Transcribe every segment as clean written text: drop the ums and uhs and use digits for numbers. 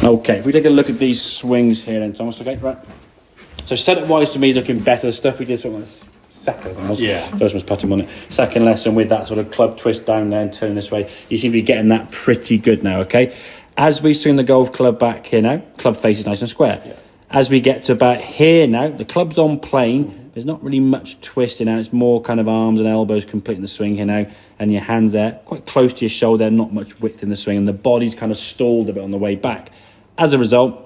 Okay, if we take a look at these swings here then, Thomas, okay, right. So setup-wise to me is looking better. The stuff we did sort of like second, I think, wasn't it? First was putting on it. Second lesson with that sort of club twist down there and turn this way. You seem to be getting that pretty good now, okay? As we swing the golf club back here now, club face is nice and square. Yeah. As we get to about here now, the club's on plane. There's not really much twisting now. It's more kind of arms and elbows completing the swing here now. And your hands there, quite close to your shoulder, not much width in the swing. And the body's kind of stalled a bit on the way back. As a result,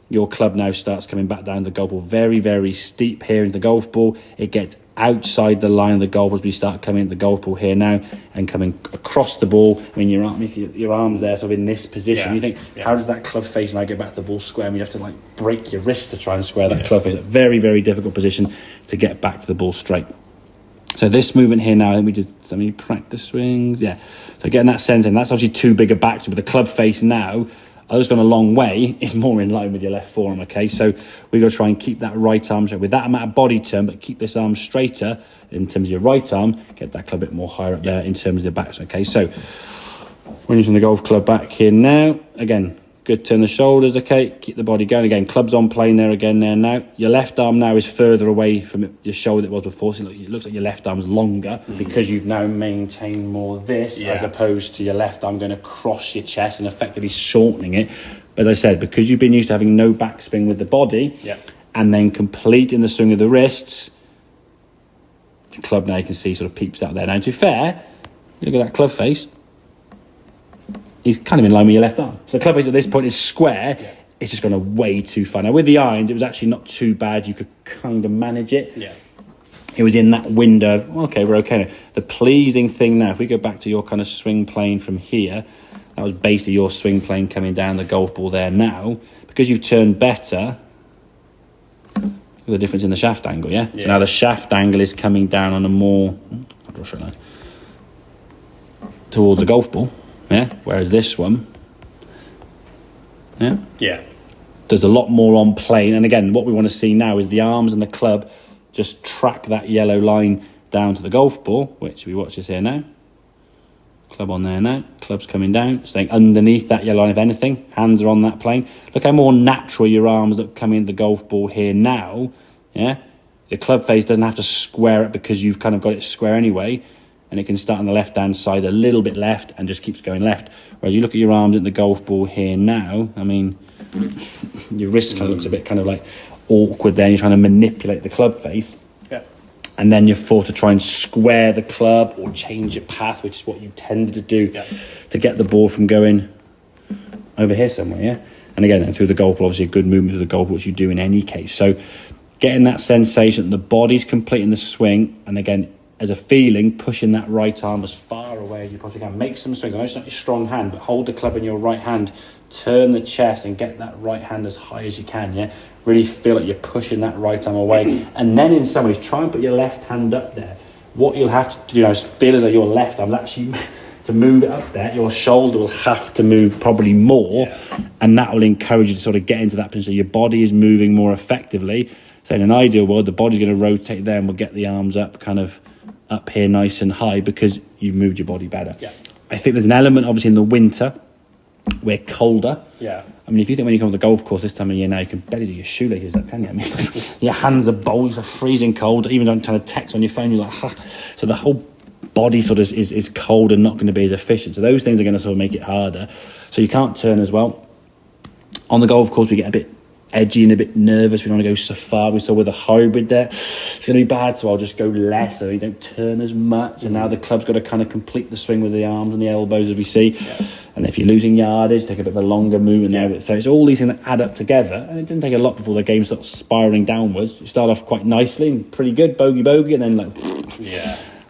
your club now starts coming back down the golf ball. Very, very steep here into the golf ball. It gets outside the line of the golf as we start coming into the golf ball here now and coming across the ball. I mean, your arms there sort of in this position. You think, how does that club face now get back to the ball square? I mean, you have to like break your wrist to try and square that club face. A very, very difficult position to get back to the ball straight. So this movement here now, I think we did so many practice swings. Yeah. So getting that sense in, that's obviously too big a back to, but the club face now, although it's gone a long way, it's more in line with your left forearm, okay? So we've got to try and keep that right arm straight with that amount of body turn, but keep this arm straighter in terms of your right arm, get that club a bit more higher up there in terms of the backs, okay? So we're using the golf club back here now. Again, good turn the shoulders, okay? Keep the body going. Again, club's on plane there again there now. Your left arm now is further away from your shoulder than it was before. So it looks like your left arm's longer because you've now maintained more of this as opposed to your left arm going across your chest and effectively shortening it. But as I said, because you've been used to having no backspin with the body and then completing the swing of the wrists, the club now you can see sort of peeps out there. Now, to be fair, you look at that club face, he's kind of in line with your left arm. So the club face at this point is square. It's just gone way too far. Now, with the irons, it was actually not too bad. You could kind of manage it. It was in that window. Okay, we're okay now. The pleasing thing now, if we go back to your kind of swing plane from here, that was basically your swing plane coming down the golf ball there now. Because you've turned better, look at the difference in the shaft angle, So now the shaft angle is coming down on a more, I'll draw a straight line, towards the golf ball. Whereas this one, there's a lot more on plane. And again, what we want to see now is the arms and the club just track that yellow line down to the golf ball, which we watch this here now. Club on there now. Club's coming down, staying underneath that yellow line. If anything, hands are on that plane. Look how more natural your arms look coming into the golf ball here now. The club face doesn't have to square it because you've kind of got it square anyway. And it can start on the left-hand side a little bit left and just keeps going left. Whereas you look at your arms in the golf ball here now, I mean, your wrist kind of looks a bit kind of like awkward there. And you're trying to manipulate the club face. And then you're forced to try and square the club or change your path, which is what you tend to do to get the ball from going over here somewhere, And again, and through the golf ball, obviously a good movement through the golf ball, which you do in any case. So getting that sensation that the body's completing the swing, and again, as a feeling, pushing that right arm as far away as you possibly can. Make some swings. I know it's not your strong hand, but hold the club in your right hand, turn the chest and get that right hand as high as you can, Really feel like you're pushing that right arm away. And then in some ways, try and put your left hand up there. What you'll have to do is feel as though your left arm actually, to move it up there, your shoulder will have to move probably more, and that will encourage you to sort of get into that position. So your body is moving more effectively. So in an ideal world, the body's going to rotate there and we'll get the arms up kind of up here nice and high because you've moved your body better. I think there's an element obviously in the winter we're colder. I mean, if you think when you come to the golf course this time of year now, you can barely do your shoelaces up, can you? I mean, your hands are bowls are freezing cold. Even don't kind of text on your phone, you're like, ha. So the whole body sort of is cold and not going to be as efficient. So those things are going to sort of make it harder. So you can't turn as well. On the golf course, we get a bit edgy and a bit nervous. We don't want to go so far. We saw with a hybrid there, it's going to be bad, so I'll just go less so you don't turn as much. And now the club's got to kind of complete the swing with the arms and the elbows, as we see. And if you're losing yardage, take a bit of a longer movement there. So it's all these things that add up together, and it didn't take a lot before the game starts spiraling downwards. You start off quite nicely and pretty good, bogey, and then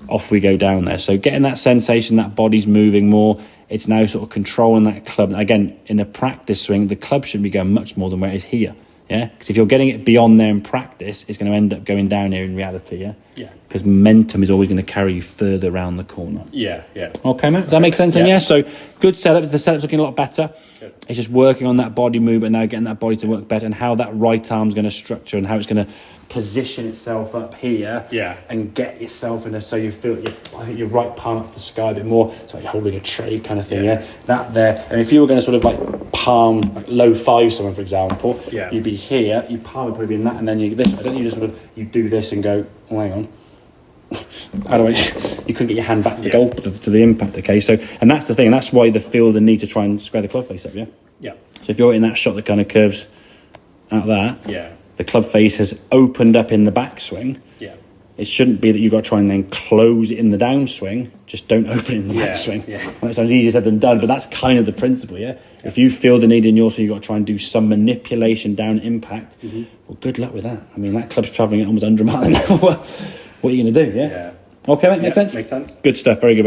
off we go down there. So getting that sensation, that body's moving more. It's now sort of controlling that club. Again, in a practice swing, the club should be going much more than where it is here. Because if you're getting it beyond there in practice, it's going to end up going down here in reality. Yeah. Because momentum is always going to carry you further around the corner. Yeah, yeah. Okay, mate. Does that make sense? And Yeah. yeah, so good setup. The setup's looking a lot better. Good. It's just working on that body movement now, getting that body to work better, and how that right arm's going to structure and how it's going to position itself up here. Yeah. And get yourself in a, so you feel I think your right palm up to the sky a bit more. It's like you're holding a tray kind of thing. Yeah. That there. And if you were going to sort of like palm, like low five someone, for example, Yeah. you'd be here. Your palm would probably be in that, and then you this. I don't think you just sort of you do this and go. Oh, hang on. How do I? You couldn't get your hand back to the goal to the impact. Okay, so and that's the thing, and that's why the fielder need to try and square the club face up. Yeah. Yeah. So if you're in that shot that kind of curves out that, Yeah. the club face has opened up in the backswing. Yeah. It shouldn't be that you've got to try and then close it in the downswing. Just don't open it in the Yeah, backswing. yeah. And that sounds easier said than done, but that's kind of the principle. Yeah. If you feel the need in your swing, you've got to try and do some manipulation down impact. Well, good luck with that. I mean, that club's travelling at almost 100 miles an hour. What are you going to do? Yeah. Yeah. Okay, mate, makes sense? Makes sense. Good stuff, very good.